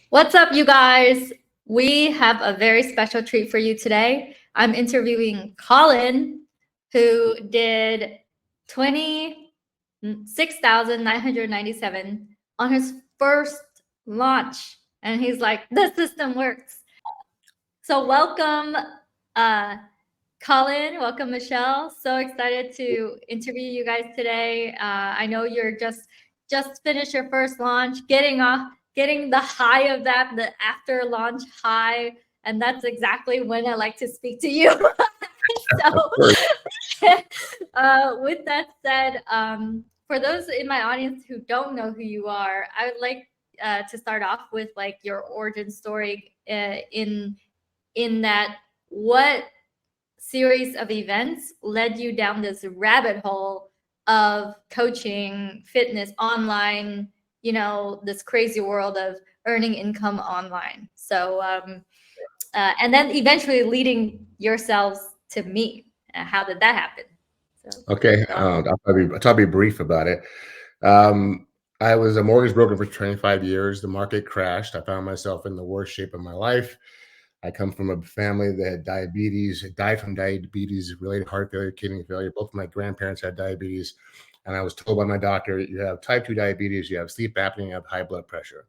What's up, you guys? We have a very special treat for you today. I'm interviewing Colin, who did 26,997 on his first launch. And he's like, the system works. So, welcome, uh, Colin. Welcome, Michelle. So excited to interview you guys today. I know you're just finished your first launch, getting the high of that, the after launch high, and that's exactly when I like to speak to you. So, with that said, for those in my audience who don't know who you are, I would like to start off with like your origin story in that what series of events led you down this rabbit hole of coaching, fitness, online, this crazy world of earning income online. So, and then eventually leading yourselves to me. How did that happen? So, Okay, I'll try to be brief about it. I was a mortgage broker for 25 years. The market crashed. I found myself in the worst shape of my life. I come from a family that had diabetes, died from diabetes, related heart failure, kidney failure. Both of my grandparents had diabetes. And I was told by my doctor, you have type 2 diabetes, you have sleep apnea, you have high blood pressure.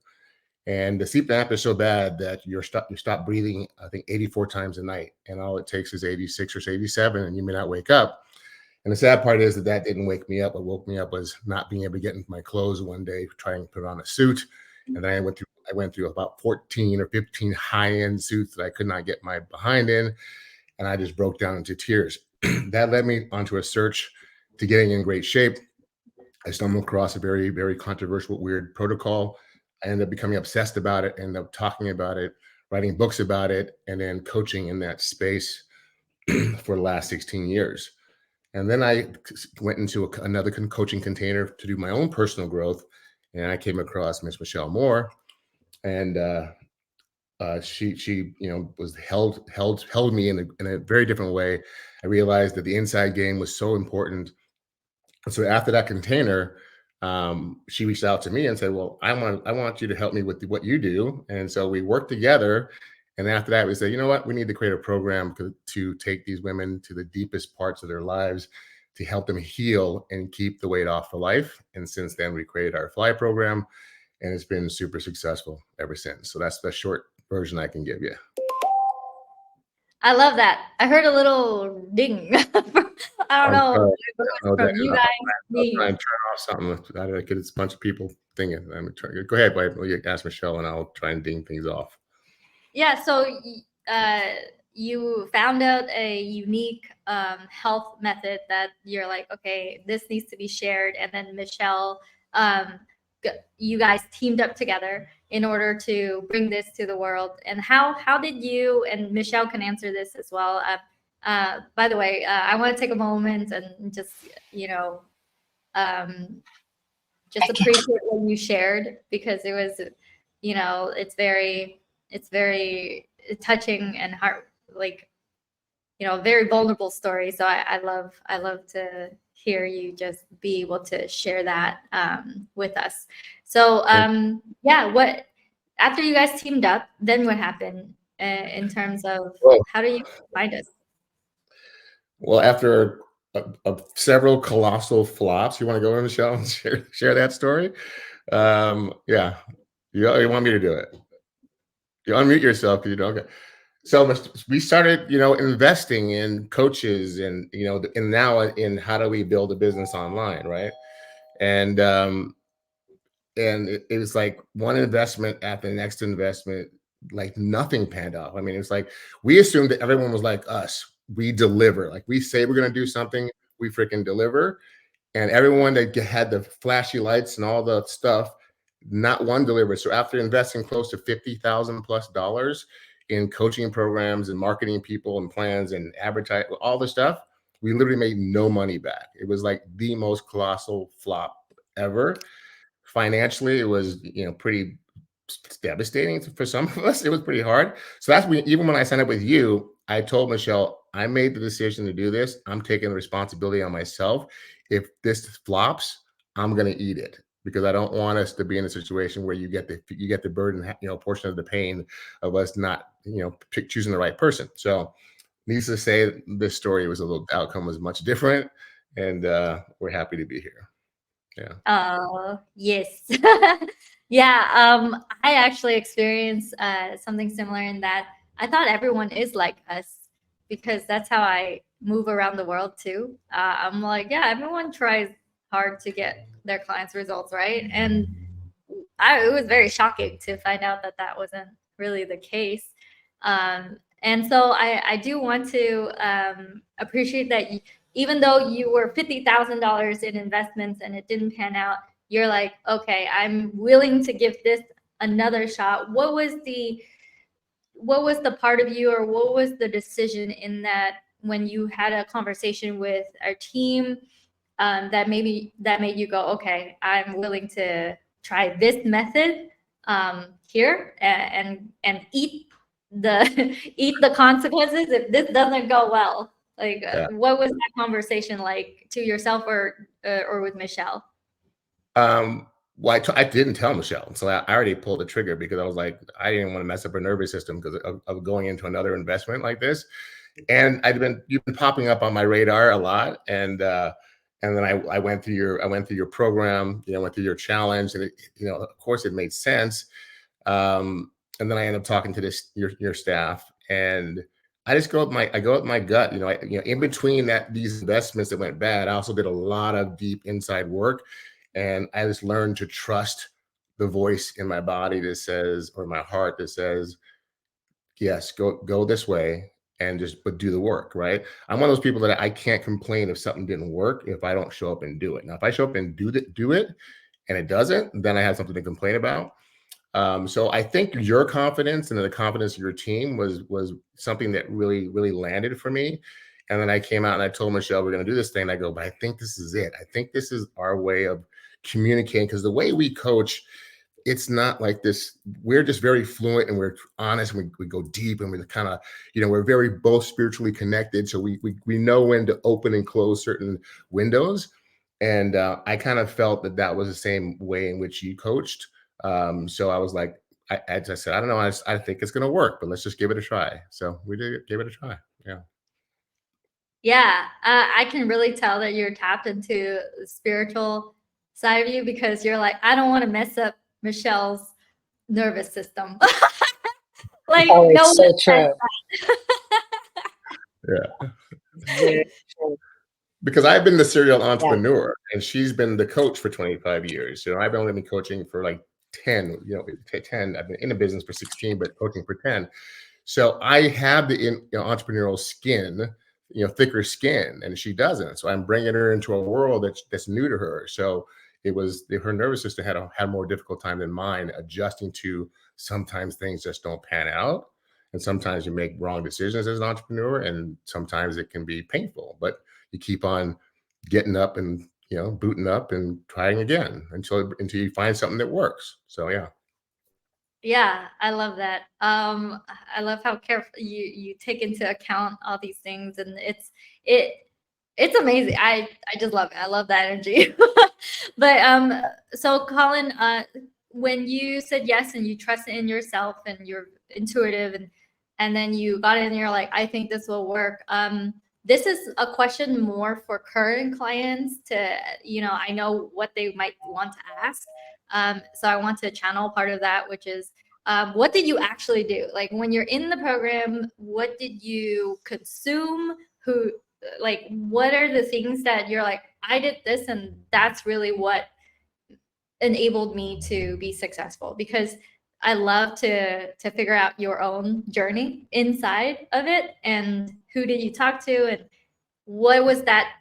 And the sleep apnea is so bad that you stop breathing, I think, 84 times a night. And all it takes is 86 or 87, and you may not wake up. And the sad part is that didn't wake me up. What woke me up was not being able to get into my clothes one day, trying to put on a suit. And then I went through about 14 or 15 high-end suits that I could not get my behind in. And I just broke down into tears. That led me onto a search to getting in great shape. I stumbled across a very, very controversial, weird protocol. I ended up becoming obsessed about it, ended up talking about it, writing books about it, and then coaching in that space for the last 16 years. And then I went into another coaching container to do my own personal growth. And I came across Miss Michelle Moore, and she was held me in a very different way. I realized that the inside game was so important. And so after that container, she reached out to me and said, "Well, I want you to help me with what you do." And so we worked together. And after that, we said, you know what? We need to create a program to take these women to the deepest parts of their lives, to help them heal and keep the weight off for life. And since then, we created our Fly program, and it's been super successful ever since. So that's the short version I can give you. I love that. I heard a little ding. I don't I'm know sorry. if it was No, from you guys, I'll try me. and turn off something. I don't get a bunch of people thinking. Go ahead, you ask Michelle, and I'll try and ding things off. Yeah, so you found out a unique health method that you're like, okay, this needs to be shared, and then Michelle, you guys teamed up together in order to bring this to the world. And how did you, and Michelle can answer this as well. By the way, I want to take a moment and just um, just appreciate what you shared, because it was, it's very touching and heart, like, very vulnerable story. So I love to hear you just be able to share that with us. So yeah, what after you guys teamed up, then what happened in terms of Well, how do you find us? well, after several colossal flops, you want to go in, Michelle, and share that story? Yeah, you want me to do it? You unmute yourself, you know. Okay. So we started, investing in coaches, and and now in how do we build a business online, right? And it was like one investment after the next investment, like nothing panned off. I mean, it's like we assumed that everyone was like us. We deliver, like we say we're going to do something, we freaking deliver. And everyone that had the flashy lights and all the stuff, not one delivered. So after investing close to $50,000+ in coaching programs and marketing people and plans and advertise, all the stuff, we literally made no money back. It was like the most colossal flop ever. Financially, it was pretty devastating for some of us. It was pretty hard. So that's when, even when I signed up with you, I told Michelle, I made the decision to do this. I'm taking the responsibility on myself. If this flops, I'm going to eat it. because I don't want us to be in a situation where you get the burden, portion of the pain of us not, choosing the right person. So, needless to say, this story was outcome was much different, and we're happy to be here. Yeah. Oh, yes. Yeah, I actually experienced something similar in that I thought everyone is like us because that's how I move around the world too. I'm like, yeah, everyone tries hard to get their clients results, right? And it was very shocking to find out that that wasn't really the case. And so I do want to appreciate that even though you were $50,000 in investments and it didn't pan out, you're like, okay, I'm willing to give this another shot. What was the part of you, or what was the decision in that when you had a conversation with our team that made you go, okay, I'm willing to try this method here and eat the eat the consequences if this doesn't go well. Like, Yeah. what was that conversation like to yourself or with Michelle? Um, well, I didn't tell Michelle, so I already pulled the trigger because I was like, I didn't want to mess up her nervous system because of going into another investment like this. And you've been popping up on my radar a lot, and then I went through your program, went through your challenge, and of course, it made sense. Um, and then I end up talking to your staff, and I go with my gut. In between these investments that went bad, I also did a lot of deep inside work, and I just learned to trust the voice in my body that says, or my heart that says, yes, go this way, and but do the work, right? I'm one of those people that I can't complain if something didn't work if I don't show up and do it. Now, if I show up and do it, and it doesn't, then I have something to complain about. So I think your confidence and the confidence of your team was something that really landed for me. And then I came out and I told Michelle, we're going to do this thing. And I go, but I think this is it. I think this is our way of communicating, because the way we coach, it's not like this. We're just very fluent and we're honest. And we go deep, and we're kind of, we're very both spiritually connected. So we know when to open and close certain windows. And I kind of felt that was the same way in which you coached. So I was like, I just said, I don't know. I think it's going to work, but let's just give it a try. So we gave it a try. Yeah. Yeah, I can really tell that you're tapped into the spiritual side of you because you're like, I don't want to mess up Michelle's nervous system. Like, Oh, no it's so one says true. Yeah. Very true. Because I've been the serial Yeah. entrepreneur and she's been the coach for 25 years. I've only been coaching for like 10, 10. I've been in the business for 16, but coaching for 10. So I have the entrepreneurial skin, thicker skin, and she doesn't. So I'm bringing her into a world that's new to her. So her nervous system had a more difficult time than mine adjusting to sometimes things just don't pan out. And sometimes you make wrong decisions as an entrepreneur, and sometimes it can be painful, but you keep on getting up and, booting up and trying again until you find something that works. So, yeah. Yeah, I love that. I love how careful you take into account all these things, and it it's amazing. I just love it. I love that energy. But so Colin, when you said yes and you trusted in yourself and you're intuitive, and then you got in and you're like, I think this will work. This is a question more for current clients to, I know what they might want to ask. So I want to channel part of that, which is, what did you actually do? Like when you're in the program, what did you consume? What are the things that you're like, I did this and that's really what enabled me to be successful? Because I love to figure out your own journey inside of it, and who did you talk to, and what was that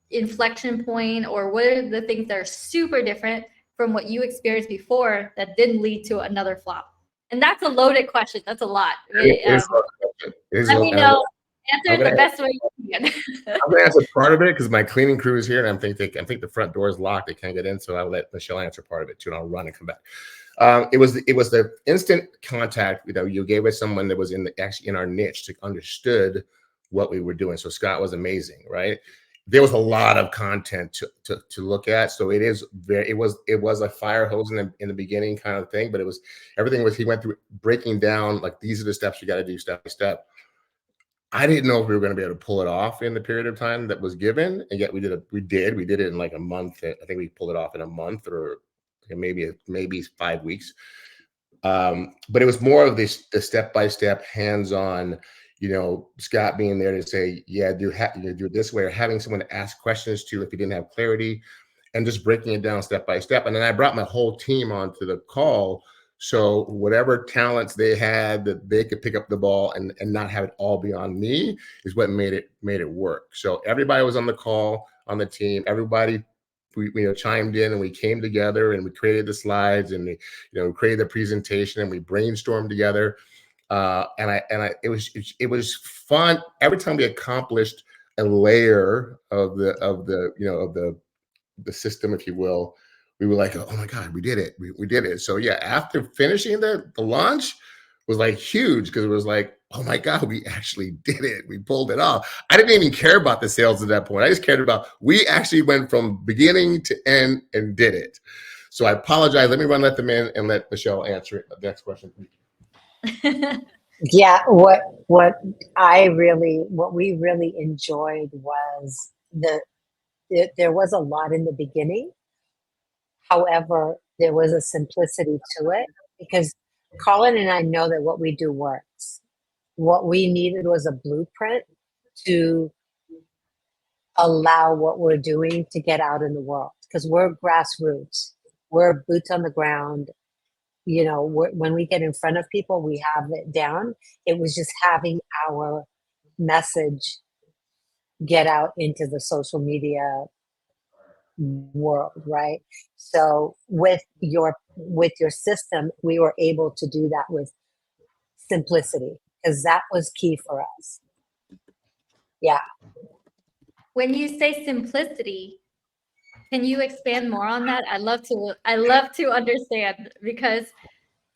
inflection point, or what are the things that are super different from what you experienced before that didn't lead to another flop? And that's a loaded question. That's a lot. Let me know. Answer it the best way you can. I'm gonna answer part of it because my cleaning crew is here, and I think the front door is locked. They can't get in, so I'll let Michelle answer part of it too, and I'll run and come back. It was the instant contact. You gave us someone that was actually in our niche, to understood what we were doing. So Scott was amazing, right? there was a lot of content to look at. So it was a fire hose in the beginning kind of thing, but everything was, he went through breaking down, like, these are the steps you got to do step by step. I didn't know if we were going to be able to pull it off in the period of time that was given, and yet we did it in like a month. I think we pulled it off in a month, or maybe 5 weeks. But it was more of the step-by-step, hands-on, Scott being there to say, yeah, do it this way, or having someone to ask questions to if you didn't have clarity, and just breaking it down step by step. And then I brought my whole team onto the call, so whatever talents they had, that they could pick up the ball and not have it all be on me, is what made it work. So everybody was on the call, on the team. Everybody, we chimed in, and we came together, and we created the slides, and we created the presentation, and we brainstormed together. It was fun every time we accomplished a layer of the system, if you will. We were like, oh my God, we did it. We did it. So yeah, after finishing the launch was like huge, because it was like, oh my God, we actually did it. We pulled it off. I didn't even care about the sales at that point. I just cared about, we actually went from beginning to end and did it. So I apologize. Let me let them in and let Michelle answer it. The next question. Yeah, what we really enjoyed was there was a lot in the beginning. However, there was a simplicity to it, because Colin and I know that what we do works. What we needed was a blueprint to allow what we're doing to get out in the world, because we're grassroots, we're boots on the ground. When we get in front of people, we have it down. It was just having our message get out into the social media world, right? So with your system, we were able to do that with simplicity, because that was key for us. Yeah. When you say simplicity, can you expand more on that? I love to understand, because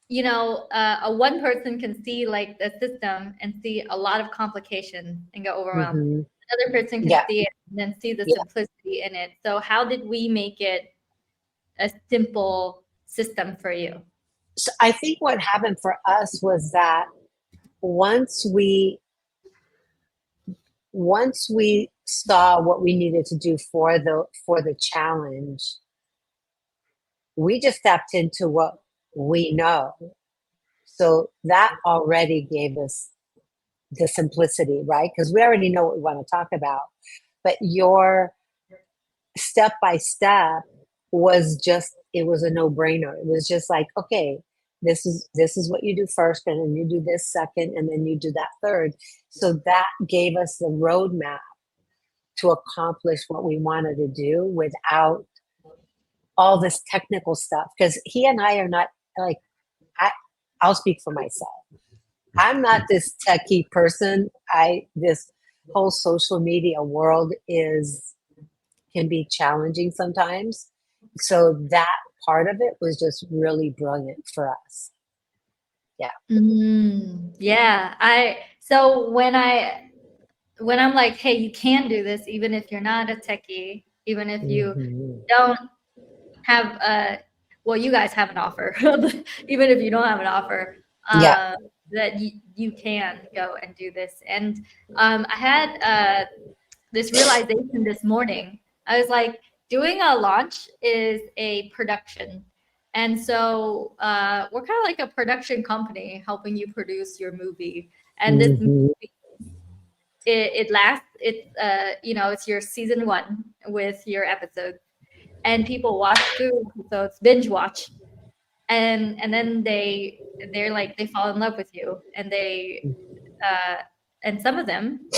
a one person can see like the system and see a lot of complications and get overwhelmed. Mm-hmm. Another person can see it and then see the simplicity in it. So how did we make it a simple system for you? So I think what happened for us was that once we saw what we needed to do for the challenge, we just tapped into what we know. So that already gave us the simplicity, right? Because we already know what we want to talk about. But your step by step it was a no-brainer. It was just like, okay, this is what you do first, and then you do this second, and then you do that third. So that gave us the roadmap to accomplish what we wanted to do without all this technical stuff. Because he and I are not like, I'll speak for myself. I'm not this techie person. This whole social media world can be challenging sometimes. So that part of it was just really brilliant for us. Yeah. Yeah. So when I'm like, hey, you can do this, even if you're not a techie, even if you don't have well, you guys have an offer, even if you don't have an offer, that you can go and do this. And I had this realization this morning. I was like, doing a launch is a production. And so we're kind of like a production company helping you produce your movie. And this movie, it lasts, it's your season 1 with your episodes. And people watch through episodes, binge watch. And then they're like, they fall in love with you. And and some of them,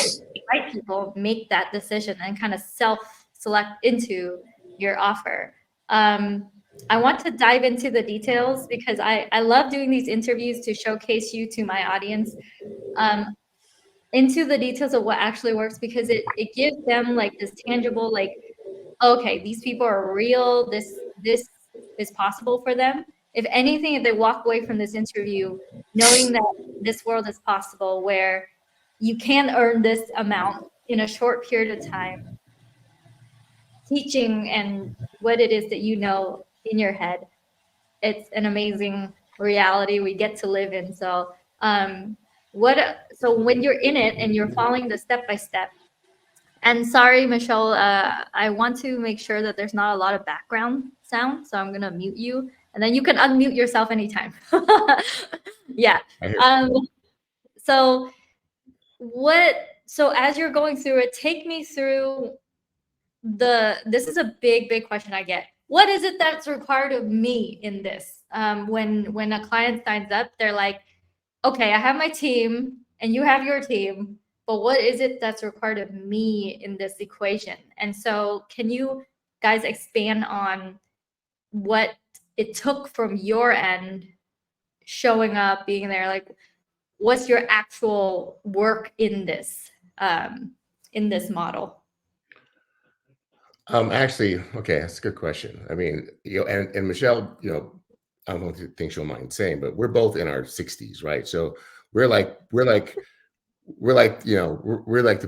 right, people make that decision and kind of self-select into your offer. I want to dive into the details, because I love doing these interviews to showcase you to my audience, into the details of what actually works, because it gives them like this tangible, like, okay, these people are real. This is possible for them. If anything, if they walk away from this interview knowing that this world is possible, where you can earn this amount in a short period of time, teaching and what it is that you know in your head. It's an amazing reality we get to live in. So so when you're in it and you're following the step by step, and sorry, Michelle, I want to make sure that there's not a lot of background sound, so I'm gonna mute you, and then you can unmute yourself anytime. Yeah. So as you're going through it, take me through this is a big question I get. What is it that's required of me in this? When a client signs up, they're like, okay, I have my team and you have your team, but what is it that's required of me in this equation? And so can you guys expand on what it took from your end, showing up, being there, like what's your actual work in this model? Actually, okay, that's a good question. I mean, and Michelle, I don't think she'll mind saying, but we're both in our 60s, right? So we're like the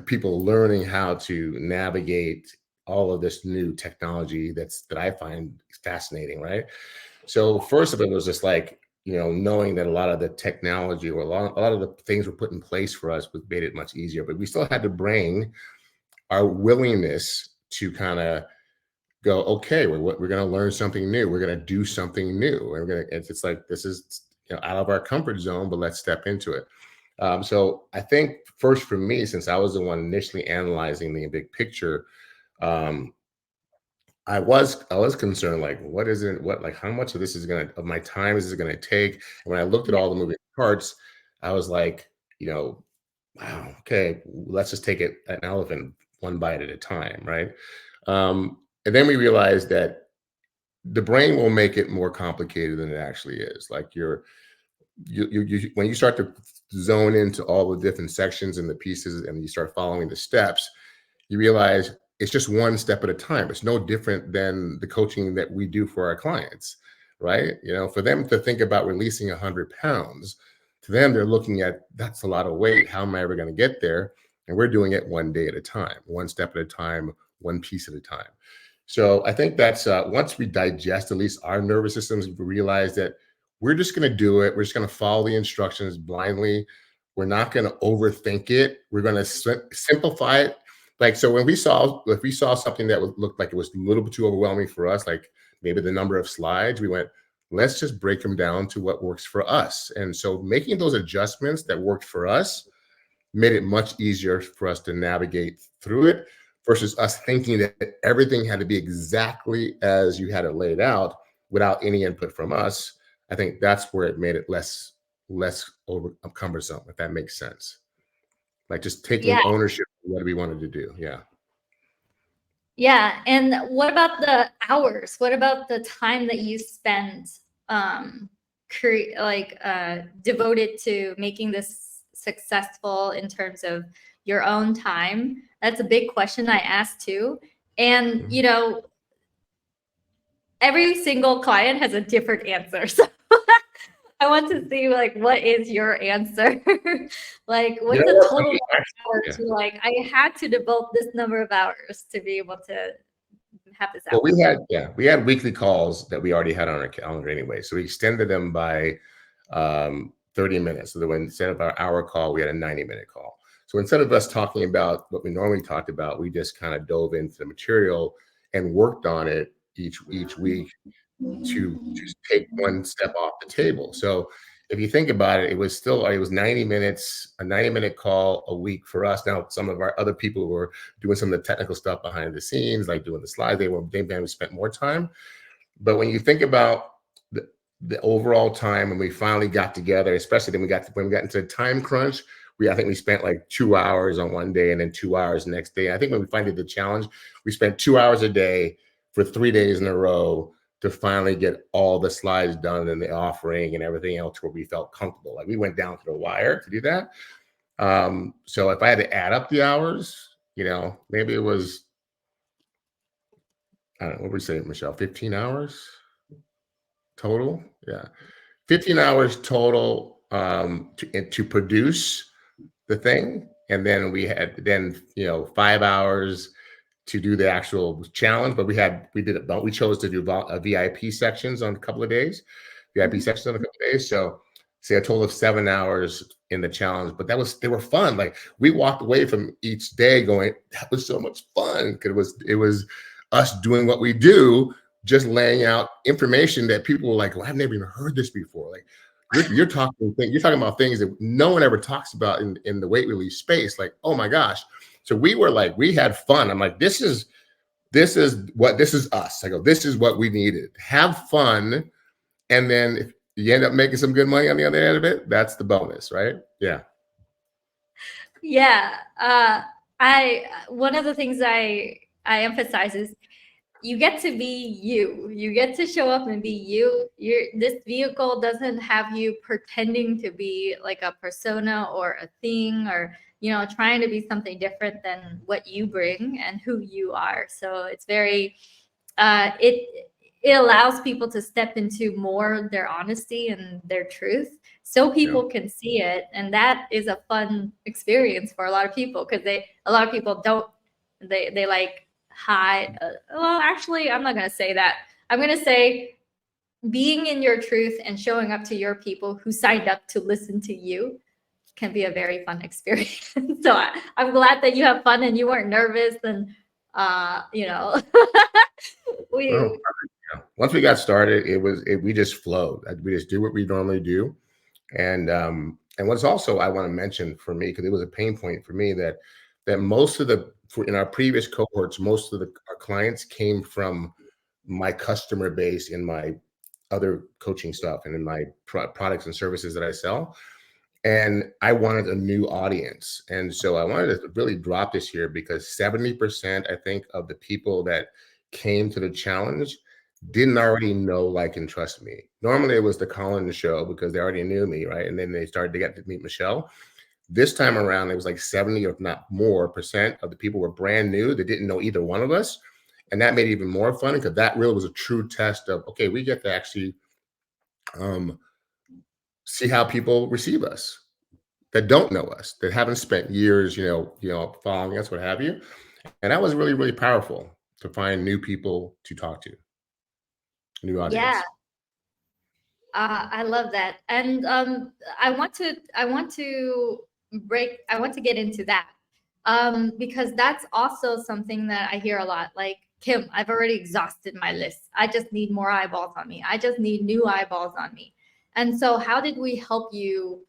people learning how to navigate all of this new technology that I find fascinating, right? So first of it was just like, knowing that a lot of the technology or a lot of the things were put in place for us made it much easier, but we still had to bring our willingness to kind of go, okay, we're going to learn something new. We're going to do something new. And it's like, this is out of our comfort zone, but let's step into it. So I think first for me, since I was the one initially analyzing the big picture, I was concerned, like, what is it? How much of this of my time is it going to take? And when I looked at all the moving parts, I was like, wow, okay, let's just take it an elephant one bite at a time, right? And then we realized that the brain will make it more complicated than it actually is. Like when you start to zone into all the different sections and the pieces, and you start following the steps, you realize it's just one step at a time. It's no different than the coaching that we do for our clients, right? For them to think about releasing 100 pounds, to them, they're looking at, that's a lot of weight. How am I ever going to get there? And we're doing it one day at a time, one step at a time, one piece at a time. So I think that's once we digest at least our nervous systems, we realize that we're just going to do it. We're just going to follow the instructions blindly. We're not going to overthink it. We're going to simplify it. Like, so if we saw something that looked like it was a little bit too overwhelming for us, like maybe the number of slides, we went, let's just break them down to what works for us. And so making those adjustments that worked for us made it much easier for us to navigate through it, versus us thinking that everything had to be exactly as you had it laid out without any input from us. I think that's where it made it less cumbersome, if that makes sense. Like just taking ownership of what we wanted to do. Yeah. Yeah. And what about the hours? What about the time that you spend devoted to making this successful in terms of your own time? That's a big question I asked too. And, every single client has a different answer. So I want to see, like, what is your answer? Like, what's the total hours? You're like, I had to devote this number of hours to be able to have this out. Well, we had weekly calls that we already had on our calendar anyway. So we extended them by 30 minutes. So that instead of our hour call, we had a 90-minute call. So instead of us talking about what we normally talked about, we just kind of dove into the material and worked on it each week to take one step off the table. So if you think about it, it was 90 minutes, a 90-minute call a week for us. Now, some of our other people were doing some of the technical stuff behind the scenes, like doing the slides. They maybe spent more time. But when you think about the overall time when we finally got together, especially when we got into the time crunch, I think we spent like 2 hours on one day and then 2 hours the next day. I think when we finally did the challenge, we spent 2 hours a day for 3 days in a row to finally get all the slides done and the offering and everything else where we felt comfortable. Like we went down to the wire to do that. So if I had to add up the hours, maybe it was, I don't know, what would we say, Michelle, 15 hours total? Yeah. 15 hours total to produce the thing. And then we had 5 hours to do the actual challenge, but we chose to do VIP sections on a couple of days, VIP sections on a couple of days. So say a total of 7 hours in the challenge, but they were fun. Like we walked away from each day going, that was so much fun, because it was us doing what we do, just laying out information that people were like, well, I've never even heard this before. Like you're talking about things that no one ever talks about in the weight release space. Like, oh my gosh. So we had fun. I'm like, this is us. I go, this is what we needed. Have fun. And then if you end up making some good money on the other end of it, that's the bonus, right? Yeah. Yeah. One of the things I emphasize is you get to be you. You get to show up and be you. This vehicle doesn't have you pretending to be like a persona or a thing, or trying to be something different than what you bring and who you are. So it's very it allows people to step into more their honesty and their truth, so people can see it, and that is a fun experience for a lot of people, because a lot of people don't, they like hide. Well, actually, I'm not going to say that. I'm going to say being in your truth and showing up to your people who signed up to listen to you can be a very fun experience. So I'm glad that you have fun and you weren't nervous, and once we got started, we just flowed. We just do what we normally do. And what's also, I want to mention for me, because it was a pain point for me, that most of in our previous cohorts, most of our clients came from my customer base in my other coaching stuff and in my products and services that I sell. And I wanted a new audience. And so I wanted to really drop this here, because 70%, I think, of the people that came to the challenge didn't already know, like, and trust me. Normally it was the Colin show, because they already knew me, right? And then they started to get to meet Michelle. This time around, it was like 70, if not more, % of the people were brand new. They didn't know either one of us. And that made it even more fun, because that really was a true test of, okay, we get to actually see how people receive us that don't know us, that haven't spent years, following us, what have you. And that was really, really powerful, to find new people to talk to, new audience. Yeah. I love that. And I want to get into that, because that's also something that I hear a lot. Like, Kim, I've already exhausted my list. I just need more eyeballs on me. I just need new eyeballs on me. And so how did we help you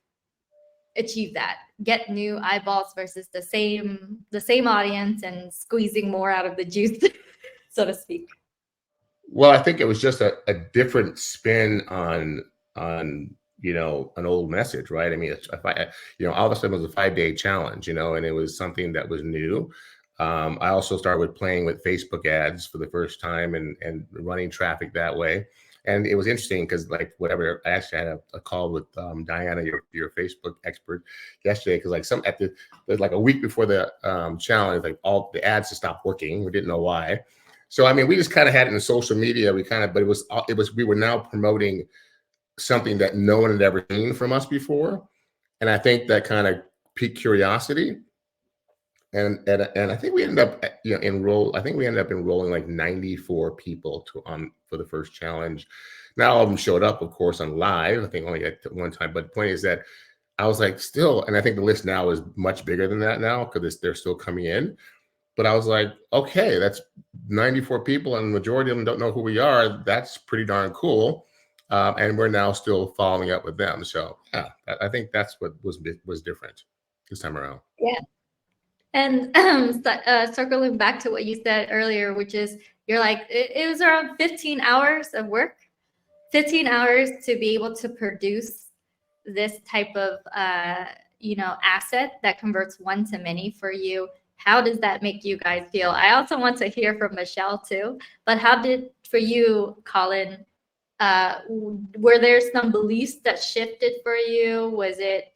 achieve that? Get new eyeballs versus the same audience, and squeezing more out of the juice, so to speak. Well, I think it was just a different spin on an old message, right? I mean, all of a sudden it was a 5-day challenge, and it was something that was new. I also started with playing with Facebook ads for the first time, and running traffic that way. And it was interesting, because I actually had a call with Diana, your Facebook expert, yesterday, because like a week before the challenge, like all the ads just stopped working. We didn't know why. So, I mean, we just kind of had it in social media. But we were now promoting something that no one had ever seen from us before. And I think that kind of piqued curiosity. And I think we ended up, enrolling like 94 people for the first challenge. Not all of them showed up, of course, on live. I think only at one time. But the point is that I was like, still, and I think the list now is much bigger than that now, because they're still coming in. But I was like, okay, that's 94 people, and the majority of them don't know who we are. That's pretty darn cool. And we're now still following up with them. So yeah, I think that's what was different this time around. Yeah. And circling back to what you said earlier, which is, you're like, it was around 15 hours of work, 15 hours to be able to produce this type of asset that converts one to many for you. How does that make you guys feel? I also want to hear from Michelle too, but how did, for you, Colin, were there some beliefs that shifted for you? Was it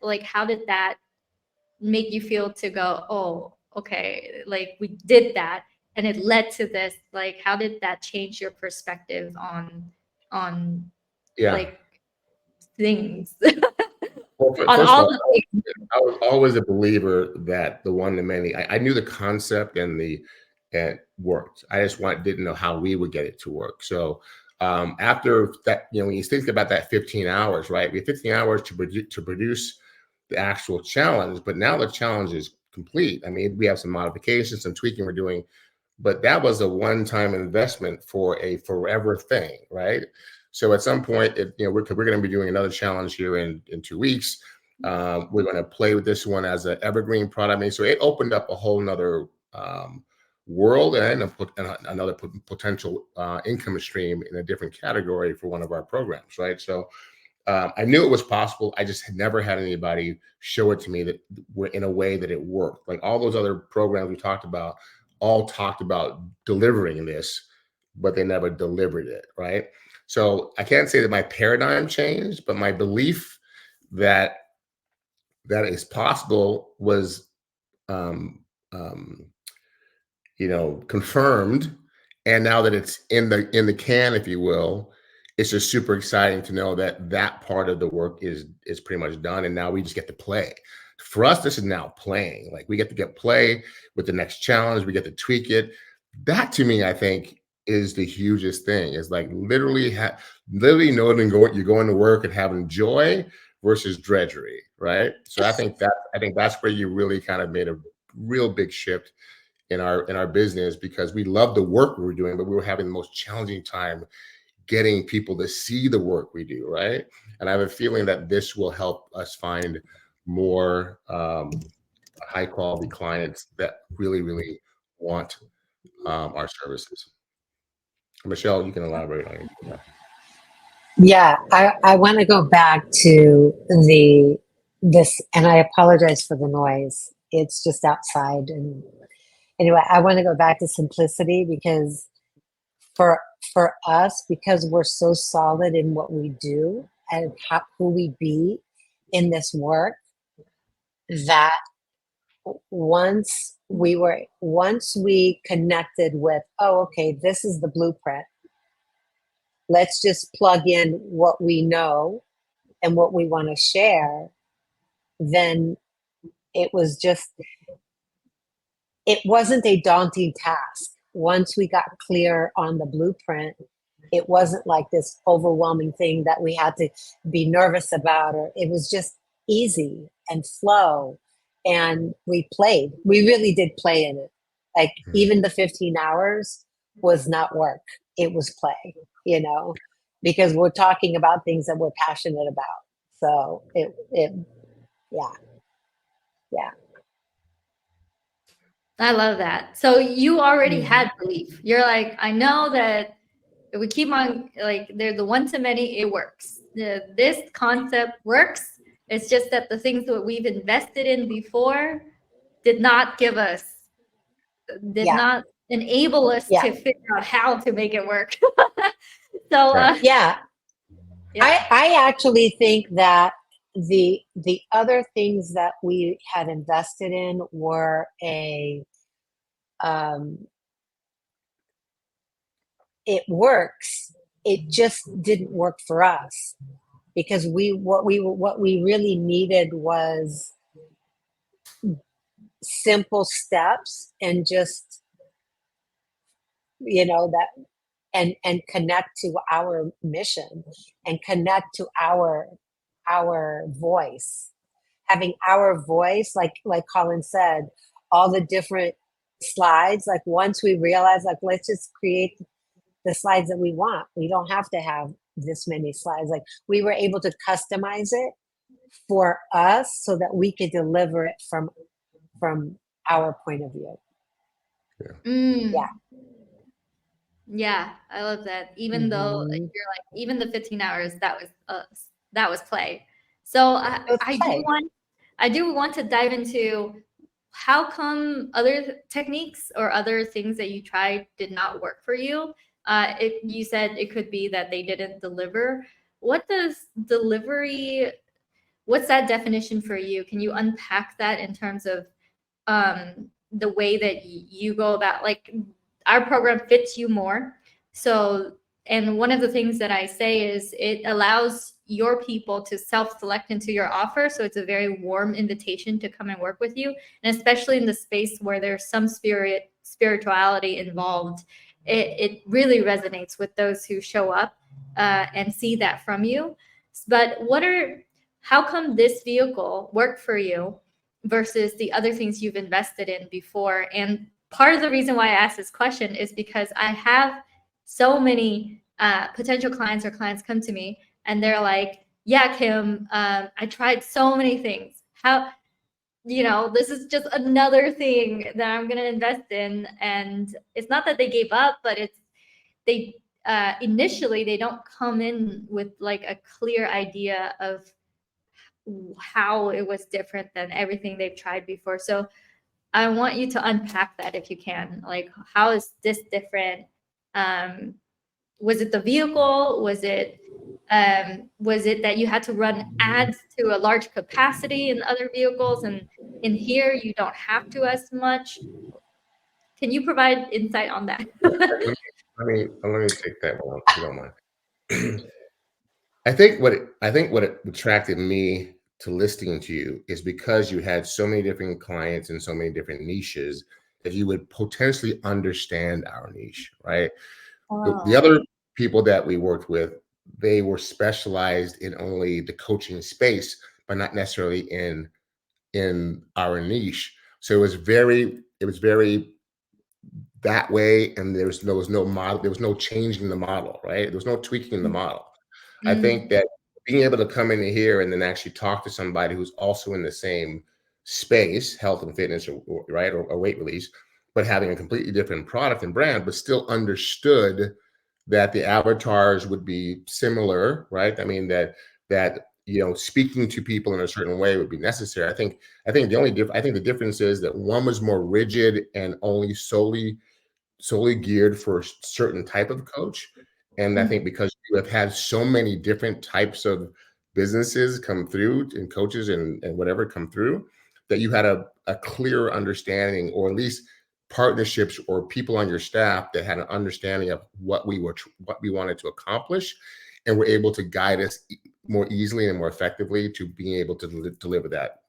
like, how did that make you feel to go, oh, okay, like we did that and it led to this? Like, how did that change your perspective on like things? Well, On all the things. I was always a believer that the one to many. I knew the concept and it worked. I just didn't know how we would get it to work. So after that, when you think about that 15 hours, right? We have 15 hours to produce the actual challenge, but now the challenge is complete. I mean, we have some modifications, some tweaking we're doing, but that was a one-time investment for a forever thing, right? So at some point, we're going to be doing another challenge here in 2 weeks. We're going to play with this one as an evergreen product. I mean, so it opened up a whole nother world and another potential income stream in a different category for one of our programs, right? So I knew it was possible. I just had never had anybody show it to me that in a way that it worked. Like all those other programs we talked about, all talked about delivering this, but they never delivered it, right? So I can't say that my paradigm changed, but my belief that is possible was um, um, confirmed. And now that it's in the can, if you will, it's just super exciting to know that that part of the work is pretty much done. And now we just get to play. For us, this is now playing. Like we get to play with the next challenge. We get to tweak it. That to me, I think, is the hugest thing. Is like literally knowing you're going to work and having joy versus drudgery, right? So I think that's where you really kind of made a real big shift in our business, because we love the work we were doing, but we were having the most challenging time getting people to see the work we do, right? And I have a feeling that this will help us find more high quality clients that really, really want our services. Michelle, you can elaborate on it. Yeah, I want to go back to this, and I apologize for the noise. It's just outside, and anyway, I want to go back to simplicity, because for us, because we're so solid in what we do and who we be in this work, that once we connected with, oh, okay, this is the blueprint. Let's just plug in what we know and what we want to share. Then it wasn't a daunting task. Once we got clear on the blueprint, it wasn't like this overwhelming thing that we had to be nervous about, or it was just easy and flow. And we played. We really did play in it. Like even the 15 hours was not work. It was play, because we're talking about things that we're passionate about. So yeah. I love that. So you already had belief. You're like, I know that if we keep on, like, they're the one to many, it works. This concept works. It's just that the things that we've invested in before did not enable us to figure out how to make it work. So yeah. I actually think that the other things that we had invested in were it works. It just didn't work for us, because what we really needed was simple steps, and just that, and connect to our mission, and connect to our voice. Having our voice, like Colin said, all the different slides. Like once we realize, like, let's just create the slides that we want. We don't have to have this many slides. Like we were able to customize it for us so that we could deliver it from our point of view. Yeah, I love that. Even though you're like, even the 15 hours, that was play. So I do want to dive into how come other techniques or other things that you tried did not work for you. If you said it could be that they didn't deliver, what does delivery? What's that definition for you? Can you unpack that in terms of the way that you go about, like, our program fits you more. So and one of the things that I say is it allows your people to self-select into your offer. So it's a very warm invitation to come and work with you. And especially in the space where there's some spirituality involved, it really resonates with those who show up and see that from you. But how come this vehicle worked for you versus the other things you've invested in before? And part of the reason why I asked this question is because I have so many potential clients or clients come to me and they're like, yeah, Kim, I tried so many things. This is just another thing that I'm going to invest in. And it's not that they gave up, but initially they don't come in with like a clear idea of how it was different than everything they've tried before. So I want you to unpack that if you can. Like, how is this different? Was it the vehicle? Was it that you had to run ads to a large capacity in other vehicles, and in here you don't have to as much? Can you provide insight on that? Let me take that one if you don't mind. I think what attracted me to listening to you is because you had so many different clients and so many different niches that you would potentially understand our niche, right? The other people that we worked with, they were specialized in only the coaching space, but not necessarily in our niche. So it was very that way, and there was no model, there was no changing the model, right? There was no tweaking the model. I think that being able to come in here and then actually talk to somebody who's also in the same space, health and fitness, right, or weight release, but having a completely different product and brand, but still understood that the avatars would be similar, right? I mean, that speaking to people in a certain way would be necessary. I think the difference is that one was more rigid and only solely geared for a certain type of coach. And I think because you have had so many different types of businesses come through and coaches and whatever come through, that you had a clearer understanding, or at least partnerships or people on your staff that had an understanding of what we wanted to accomplish, and were able to guide us more easily and more effectively to being able to deliver that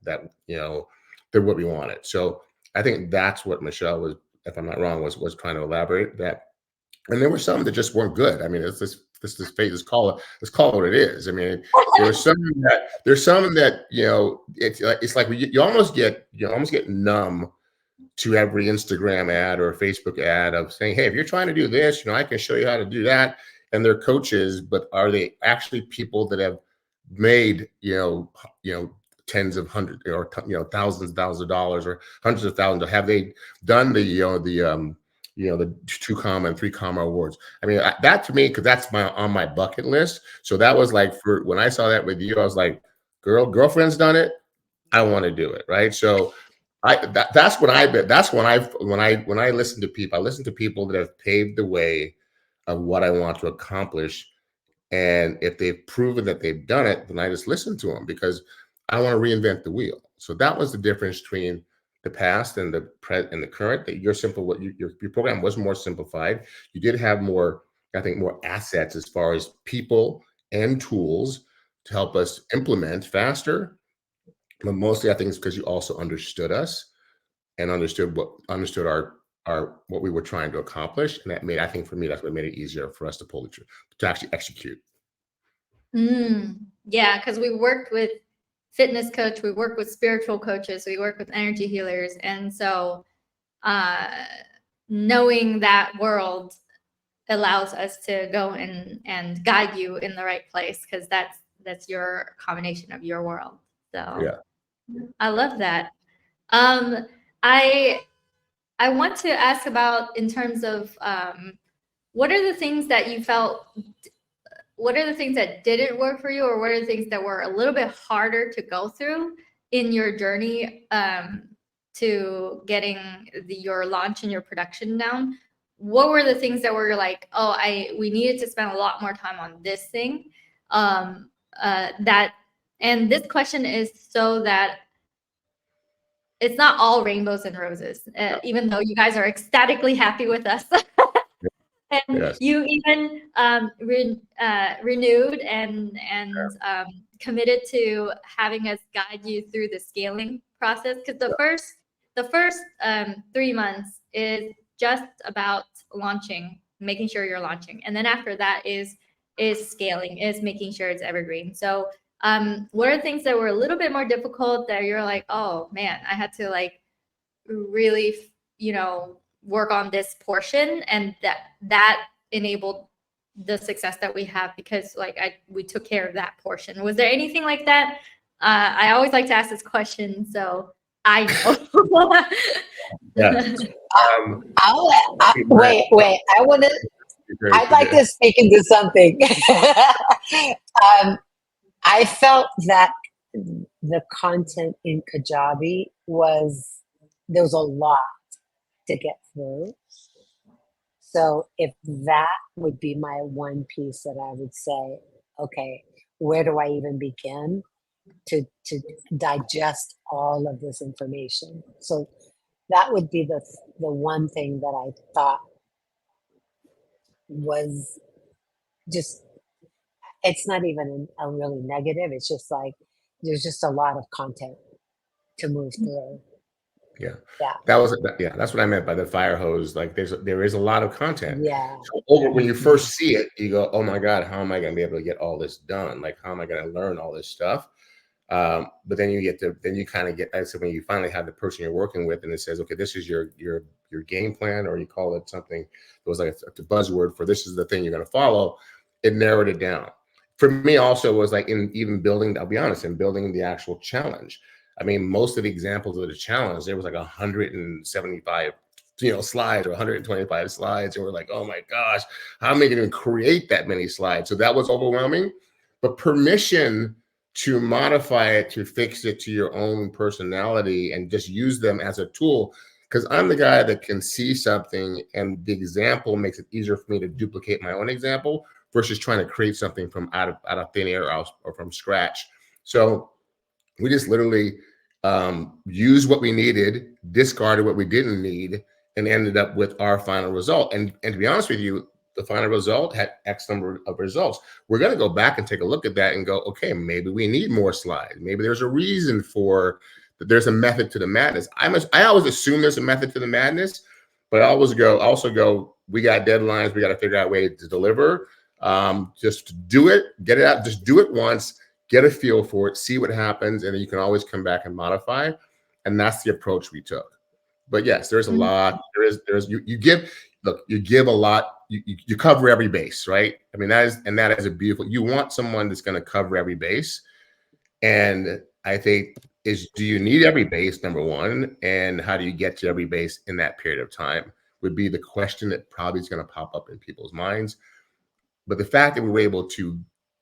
what we wanted. So I think that's what Michelle was, if I'm not wrong, was trying to elaborate that. And there were some that just weren't good. I mean, it's this phase. Let's call it what it is. I mean, there's some that it's like you almost get numb to every Instagram ad or Facebook ad of saying, hey, if you're trying to do this, I can show you how to do that. And they're coaches, but are they actually people that have made tens of hundreds or thousands of dollars or hundreds of thousands? Have they done the 2 comma and 3 comma awards? I mean, that to me, because that's on my bucket list. So that was like, when I saw that with you, I was like, girlfriend's done it, I want to do it, right? So that's when I listen to people. I listen to people that have paved the way of what I want to accomplish. And if they've proven that they've done it, then I just listen to them, because I want to reinvent the wheel. So that was the difference between the past and the current. That your program was more simplified. You did have more, I think, more assets as far as people and tools to help us implement faster. But mostly, I think it's because you also understood us and understood what we were trying to accomplish, and I think for me, that's what made it easier for us to pull the trigger, to actually execute. Yeah, because we worked with fitness coach, we work with spiritual coaches, we work with energy healers, and so knowing that world allows us to go and guide you in the right place, because that's your combination of your world. So yeah, I love that. I want to ask about, in terms of what are the things that you felt, what are the things that didn't work for you, or what are the things that were a little bit harder to go through in your journey to getting your launch and your production down? What were the things that were like, oh, we needed to spend a lot more time on this thing? And this question is so that it's not all rainbows and roses, even though you guys are ecstatically happy with us. And Yes. you even renewed and committed to having us guide you through the scaling process, because the first 3 months is just about launching, making sure you're launching, and then after that is scaling, is making sure it's evergreen. So what are things that were a little bit more difficult that you're like, oh man, I had to like really, work on this portion, and that enabled the success that we have because like we took care of that portion. Was there anything like that? I always like to ask this question, so I know. Yeah. Wait. I'd like to speak into something. I felt that the content in Kajabi there was a lot to get through. So if that would be my one piece that I would say, okay, where do I even begin to digest all of this information? So that would be the one thing that I thought was just, it's not even a really negative. It's just like, there's just a lot of content to move through. Yeah. Yeah. That's what I meant by the fire hose. Like there is a lot of content. Yeah. So when you first see it, you go, oh my God, how am I going to be able to get all this done? Like, how am I going to learn all this stuff? But then you kind of get, I said, when you finally have the person you're working with and it says, okay, this is your game plan, or you call it something, it was like a buzzword for this is the thing you're going to follow. It narrowed it down. For me also was like in building the actual challenge. I mean, most of the examples of the challenge, there was like 175, slides or 125 slides. And we're like, oh my gosh, how am I going to create that many slides? So that was overwhelming, but permission to modify it, to fix it to your own personality and just use them as a tool. Because I'm the guy that can see something and the example makes it easier for me to duplicate my own example versus trying to create something from out of thin air or from scratch. So we just literally used what we needed, discarded what we didn't need, and ended up with our final result. And to be honest with you, the final result had X number of results. We're going to go back and take a look at that and go, okay, maybe we need more slides. Maybe there's a reason for that. There's a method to the madness. I always assume there's a method to the madness, but I also go, we got deadlines. We got to figure out a way to deliver. Just do it, get it out. Just do it once, get a feel for it, see what happens, and then you can always come back and modify. And that's the approach we took. But yes, there's a lot. You give a lot. You cover every base, right? I mean, that is a beautiful. You want someone that's going to cover every base, and I think do you need every base, number one, and how do you get to every base in that period of time would be the question that probably is going to pop up in people's minds. But the fact that we were able to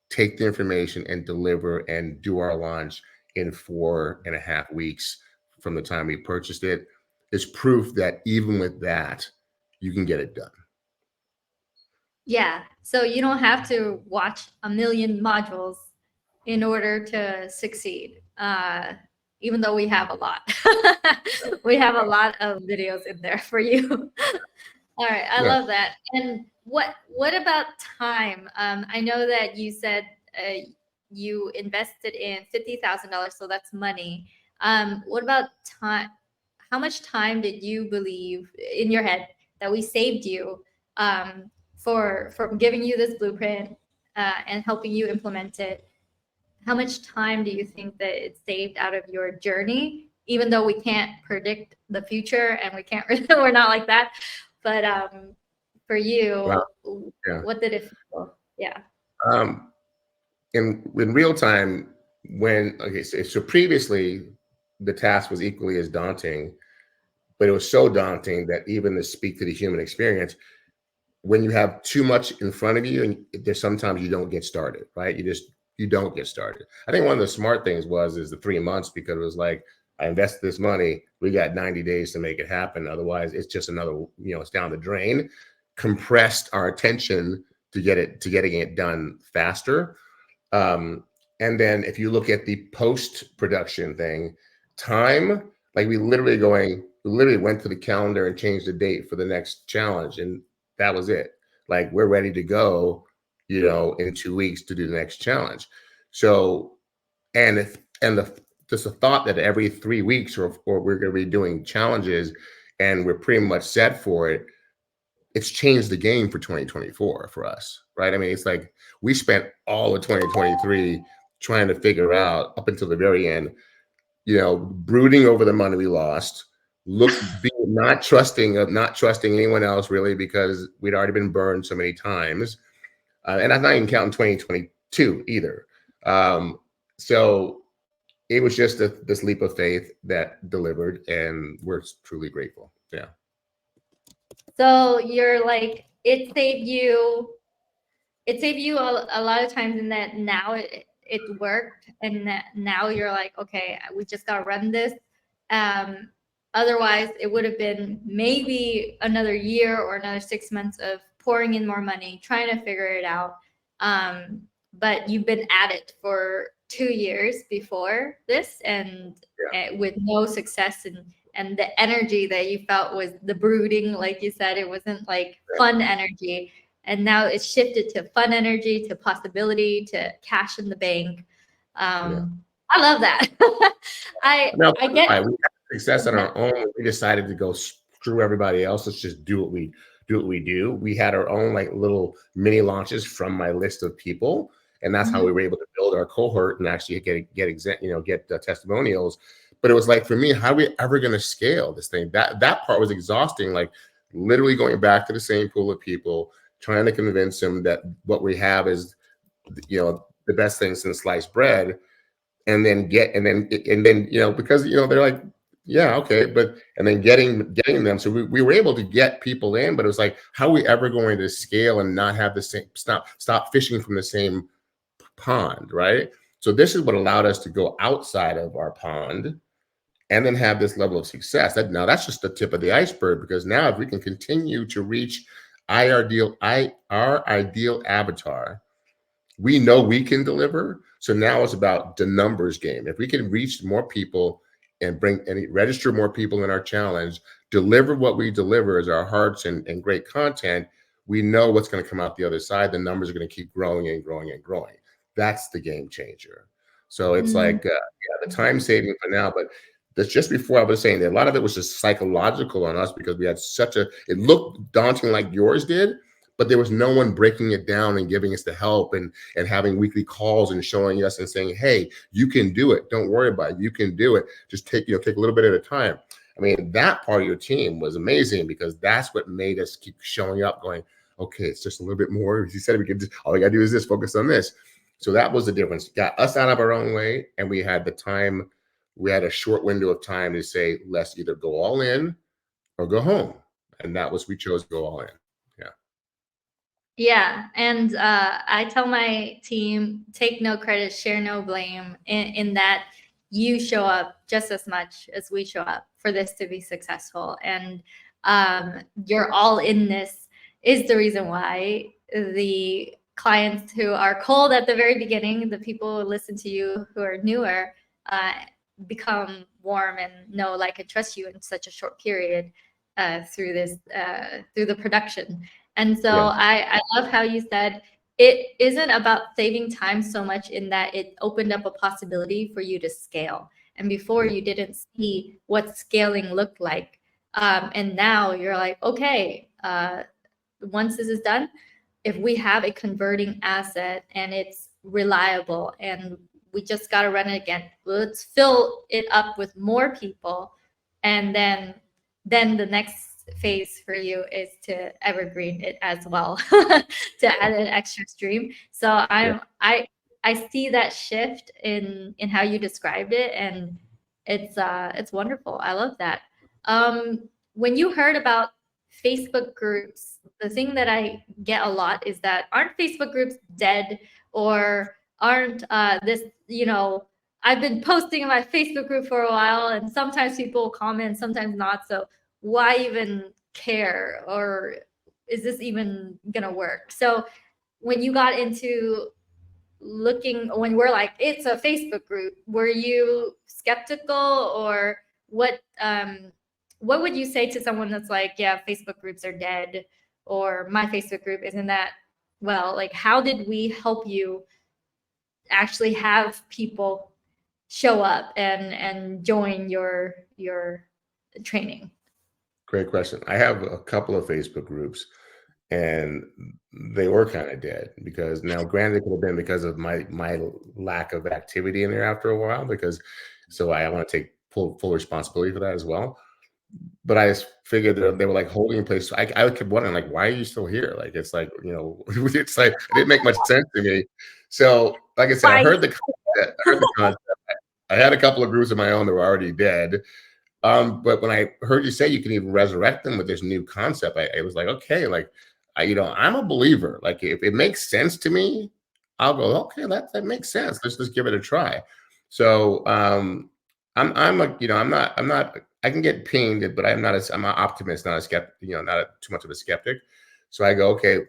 take the information and deliver and do our launch in 4.5 weeks from the time we purchased it is proof that even with that, you can get it done. Yeah. So you don't have to watch a million modules in order to succeed. Even though we have a lot. We have a lot of videos in there for you. All right. I love that. And what about time? I know that you said you invested in $50,000, so that's money. What about time? How much time did you believe in your head that we saved you for giving you this blueprint and helping you implement it? How much time do you think that it saved out of your journey? Even though we can't predict the future and we're not like that, but for you, what did it feel? Yeah. In real time, so previously the task was equally as daunting, but it was so daunting that even to speak to the human experience, when you have too much in front of you, and there's sometimes you don't get started, right? You don't get started. I think one of the smart things is the 3 months, because it was like, I invested this money, we got 90 days to make it happen. Otherwise it's just another, it's down the drain. Compressed our attention to getting it done faster. And then if you look at the post-production thing, time, like we literally went to the calendar and changed the date for the next challenge. And that was it. like we're ready to go, in 2 weeks to do the next challenge. So, and the just the thought that every 3 weeks or we're going to be doing challenges and we're pretty much set for it, it's changed the game for 2024 for us, right? I mean, it's like we spent all of 2023 trying to figure out up until the very end, brooding over the money we lost, not trusting anyone else really because we'd already been burned so many times, and I'm not even counting 2022 either. So it was just this leap of faith that delivered, and we're truly grateful. Yeah. So you're like, it saved you a lot of times, in that now it worked, and that now you're like, okay, we just gotta run this. Otherwise it would have been maybe another year or another 6 months of pouring in more money, trying to figure it out. But you've been at it for 2 years before this, and with no success, and the energy that you felt was the brooding, like you said, it wasn't like fun energy. And now it's shifted to fun energy, to possibility, to cash in the bank. I love that. I get we had success on our own. We decided to go screw everybody else. Let's just do what we do. We had our own like little mini launches from my list of people, and that's how we were able to build our cohort and actually get testimonials. But it was like, for me, how are we ever going to scale this thing? That part was exhausting. Like literally going back to the same pool of people, trying to convince them that what we have is, the best thing since sliced bread. And then because they're like, yeah, okay, but and then getting them. So we were able to get people in, but it was like, how are we ever going to scale and not have the same stop fishing from the same pond, right? So this is what allowed us to go outside of our pond and then have this level of success. Now that's just the tip of the iceberg, because now if we can continue to reach our ideal avatar, we know we can deliver. So now it's about the numbers game. If we can reach more people and register more people in our challenge, deliver what we deliver as our hearts and great content, we know what's going to come out the other side. The numbers are going to keep growing and growing and growing. That's the game changer. So it's like, the time saving for now, but that's just before I was saying that a lot of it was just psychological on us, because we had it looked daunting like yours did, but there was no one breaking it down and giving us the help and having weekly calls and showing us and saying, hey, you can do it. Don't worry about it. You can do it. Just take a little bit at a time. I mean, that part of your team was amazing, because that's what made us keep showing up going, okay, it's just a little bit more. As you said, all we got to do is this, focus on this. So that was the difference. Got us out of our own way. And we had the time. We had a short window of time to say, let's either go all in or go home. And we chose to go all in. Yeah, and I tell my team, take no credit, share no blame, in that you show up just as much as we show up for this to be successful. And your all inness is the reason why the clients who are cold at the very beginning, the people who listen to you who are newer, become warm and know, like, and trust you in such a short period through the production. And so I love how you said it isn't about saving time so much, in that it opened up a possibility for you to scale. And before, you didn't see what scaling looked like. And now you're like, okay, once this is done, if we have a converting asset and it's reliable and we just got to run it again, let's fill it up with more people. And then the next phase for you is to evergreen it as well, to add an extra stream. So I see that shift in how you described it, and it's wonderful. I love that. When you heard about Facebook groups, the thing that I get a lot is that, aren't Facebook groups dead, or aren't this, I've been posting in my Facebook group for a while, and sometimes people comment, sometimes not. So why even care, or is this even gonna work? So when you got into when we're like, it's a Facebook group, were you skeptical, or what would you say to someone that's like, yeah, Facebook groups are dead? or my Facebook group isn't that well. Like, how did we help you actually have people show up and join your training? Great question. I have a couple of Facebook groups, and they were kind of dead because now, granted, it could have been because of my lack of activity in there after a while. Because so I want to take full responsibility for that as well. But I just figured that they were like holding in place. I kept wondering, like, why are you still here? Like, it's like, it's like it didn't make much sense to me. So, like I said, I Right. heard the concept. I heard the concept. I had a couple of groups of my own that were already dead. But when I heard you say you can even resurrect them with this new concept, I was like, okay, like, I'm a believer. Like, if it makes sense to me, I'll go, okay, that makes sense. Let's just give it a try. So, I'm like, I'm not, I can get pinged, but I'm an optimist, not a skeptic, too much of a skeptic. So I go, okay,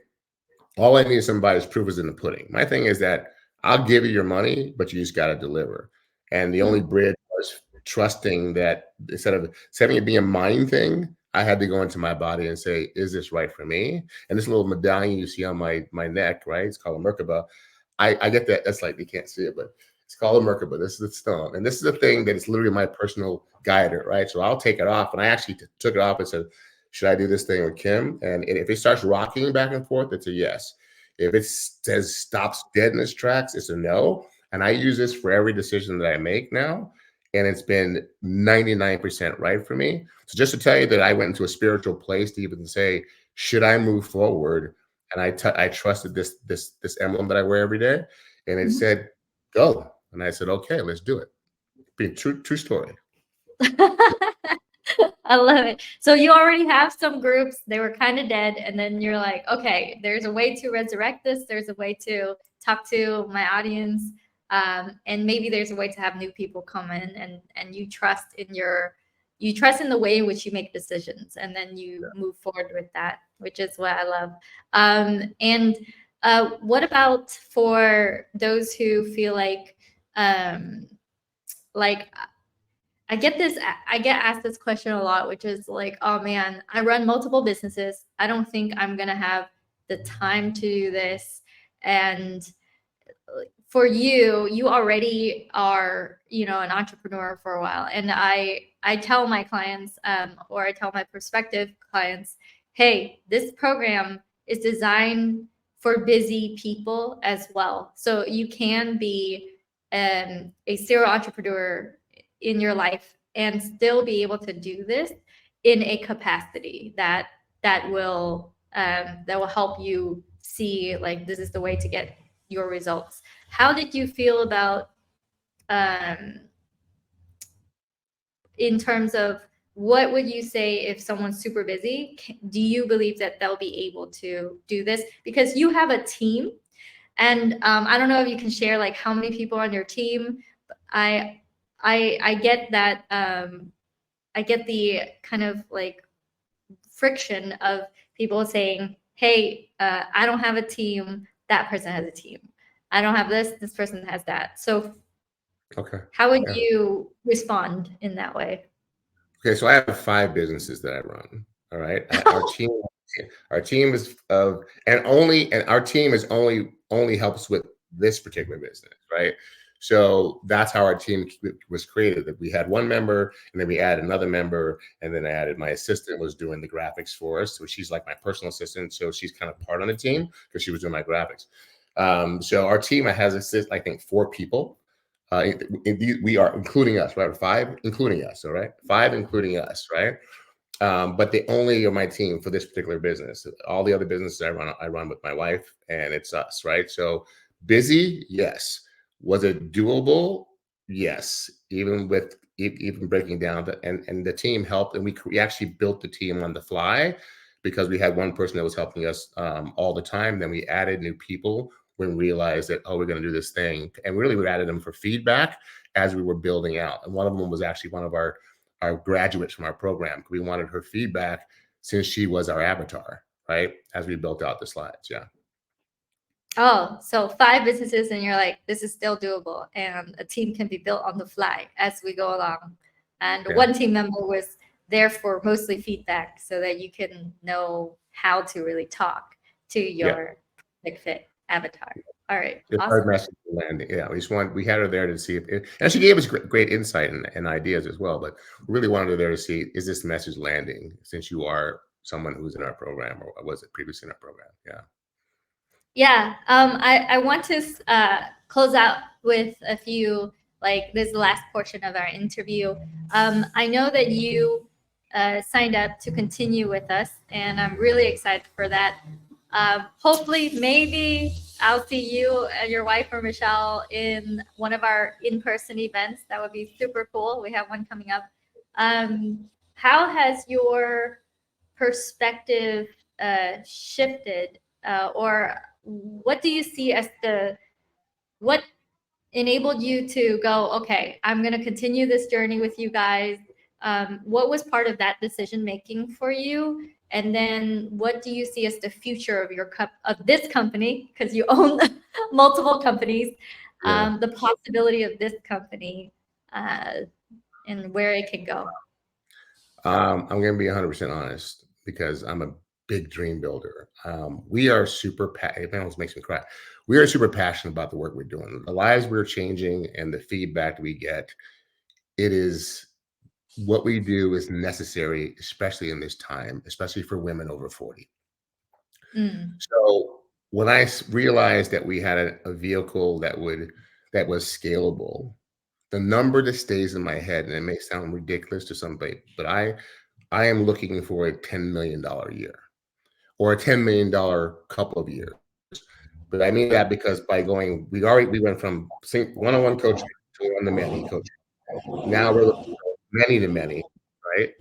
all I need somebody's proof is in the pudding. My thing is that I'll give you your money, but you just got to deliver. And the only bridge was trusting that instead of it being a mind thing, I had to go into my body and say, is this right for me? And this little medallion you see on my neck, right? It's called a Merkaba. I get that. That's like, you can't see it, but it's called a Merkaba. This is the stone. And this is the thing that is literally my personal guide, right? So I'll take it off. And I actually took it off and said, should I do this thing with Kim? And if it starts rocking back and forth, it's a yes. If it says stops dead in its tracks, it's a no. And I use this for every decision that I make now. And it's been 99% right for me. So just to tell you that I went into a spiritual place to even say, should I move forward? And I trusted this emblem that I wear every day. And it said, go. And I said, okay, let's do it. Be a true story. I love it. So you already have some groups, they were kind of dead, and then you're like, okay, there's a way to resurrect this. There's a way to talk to my audience, and maybe there's a way to have new people come in, and you trust in the way in which you make decisions, and then you move forward with that, which is what I love. And what about for those who feel like I get asked this question a lot, which is like, oh man, I run multiple businesses. I don't think I'm going to have the time to do this. And for you already are, an entrepreneur for a while. And I tell my clients, or I tell my prospective clients, hey, this program is designed for busy people as well. So you can be a serial entrepreneur in your life and still be able to do this in a capacity that will help you see, like, this is the way to get your results. How did you feel about in terms of what would you say if someone's super busy? Do you believe that they'll be able to do this? Because you have a team, and I don't know if you can share like how many people on your team. I get that. I get the kind of like friction of people saying, hey, I don't have a team. That person has a team. I don't have this. This person has that. So Okay. how would you respond in that way? Okay, so I have 5 businesses that I run. All right. Our team is and our team is only helps with this particular business, right? So that's how our team was created. That we had one member, and then we added another member, and then I added my assistant was doing the graphics for us. So she's like my personal assistant. So she's kind of part on the team because she was doing my graphics. So our team has I think 4 people. We are including us, right? 5 including us, all right? 5 including us, right? But they only are my team for this particular business. All the other businesses I run with my wife, and it's us, right? So busy, yes. Was it doable? Yes. Even breaking down and the team helped, and we actually built the team on the fly because we had one person that was helping us all the time. Then we added new people when we realized that, we're going to do this thing, and really we added them for feedback as we were building out. And one of them was actually one of our graduates from our program. We wanted her feedback since she was our avatar, right? As we built out the slides. Yeah. Oh, so 5 businesses, and you're like, this is still doable, and a team can be built on the fly as we go along. And one team member was there for mostly feedback so that you can know how to really talk to your perfect fit avatar. All right, It's awesome. our message landing. Yeah, we had her there to see if and she gave us great insight and ideas as well. But we really wanted her there to see, is this message landing, since you are someone who's in our program, or was it previously in our program? Yeah. Yeah, I want to close out with a few, like this is the last portion of our interview. I know that you signed up to continue with us, and I'm really excited for that. Hopefully, maybe I'll see you and your wife or Michelle in one of our in-person events. That would be super cool. We have one coming up. How has your perspective shifted, or what do you see as what enabled you to go, okay, I'm going to continue this journey with you guys? What was part of that decision making for you? And then what do you see as the future of this company? Because you own multiple companies, the possibility of this company and where it can go. I'm going to be 100% honest, because I'm a big dream builder. We are super, it almost makes me cry. We are super passionate about the work we're doing, the lives we're changing, and the feedback we get. It is, what we do is necessary, especially in this time, especially for women over 40. So when I realized that we had a vehicle that was scalable, the number that stays in my head, and it may sound ridiculous to somebody, but I am looking for a $10 million year, or a $10 million couple of years. But I mean that because we went from one-on-one coaching to one-to-many coaching. Now we're looking for many to many, right?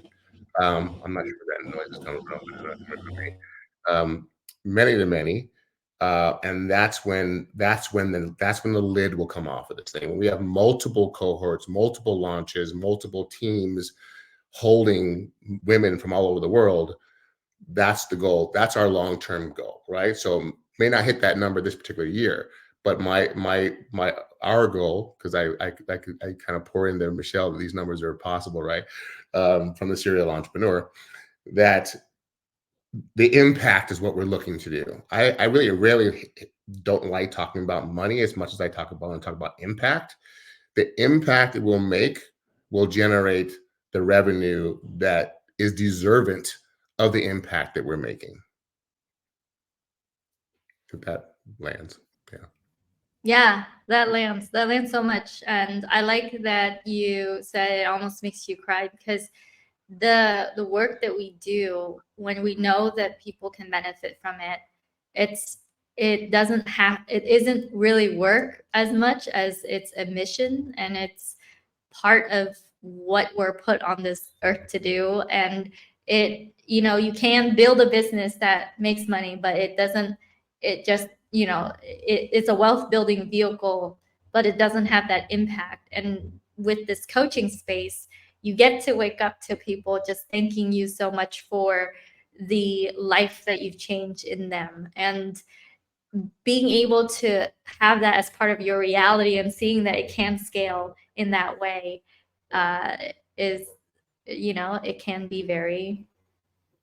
I'm not sure where that noise is coming from. Many to many. And that's when the lid will come off of this thing. When we have multiple cohorts, multiple launches, multiple teams holding women from all over the world, that's the goal. That's our long-term goal, right? So may not hit that number this particular year, but our goal, because I kind of pour into Michelle that these numbers are possible, right? From the serial entrepreneur, that the impact is what we're looking to do. I really rarely don't like talking about money as much as I talk about impact. The impact it will make will generate the revenue that is deserving of the impact that we're making. If that lands. Yeah, that lands so much. And I like that you said it almost makes you cry, because the work that we do, when we know that people can benefit from it, it isn't really work as much as it's a mission, and it's part of what we're put on this earth to do. And you can build a business that makes money, but it's a wealth building vehicle, but it doesn't have that impact. And with this coaching space, you get to wake up to people just thanking you so much for the life that you've changed in them, and being able to have that as part of your reality and seeing that it can scale in that way is, it can be very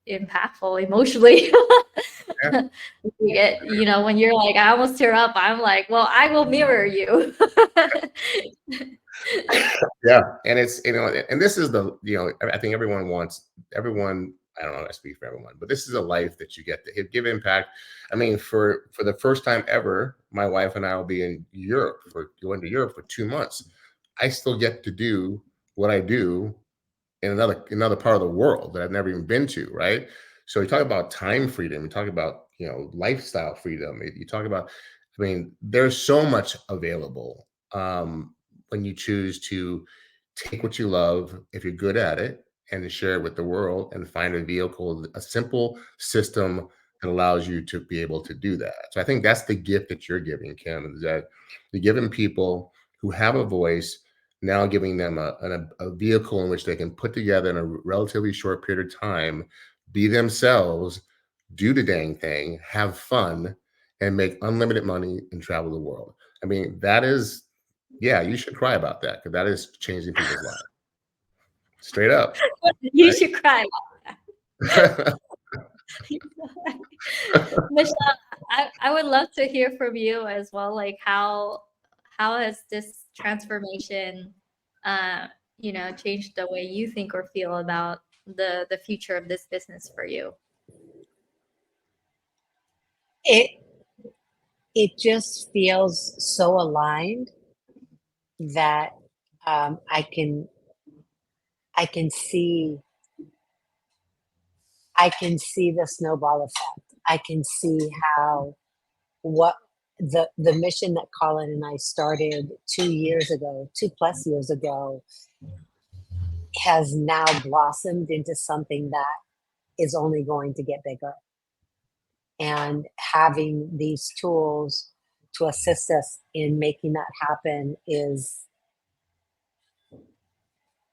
impactful emotionally. When you're like, I almost tear up, I'm like, well, I will mirror you. Yeah. And it's, and this is I think everyone, I don't know, I speak for everyone, but this is a life that you get to give impact. I mean, for the first time ever, my wife and I will be going to Europe for 2 months. I still get to do what I do in another part of the world that I've never even been to, right? So you talk about time freedom, you talk about, lifestyle freedom. You talk about, I mean, there's so much available when you choose to take what you love, if you're good at it, and to share it with the world, and find a vehicle, a simple system that allows you to be able to do that. So I think that's the gift that you're giving, Kim, is that you're giving people who have a voice, now giving them a vehicle in which they can put together in a relatively short period of time, be themselves, do the dang thing, have fun, and make unlimited money and travel the world. I mean, that is, yeah, you should cry about that, because that is changing people's lives. Straight up. You should cry. Michelle, I would love to hear from you as well. Like how has this transformation, uh, changed the way you think or feel about the future of this business for you? It it just feels so aligned that I can see I can see the snowball effect. I can see how what the mission that Colin and I started 2 years ago, 2+ years ago, has now blossomed into something that is only going to get bigger. And having these tools to assist us in making that happen is,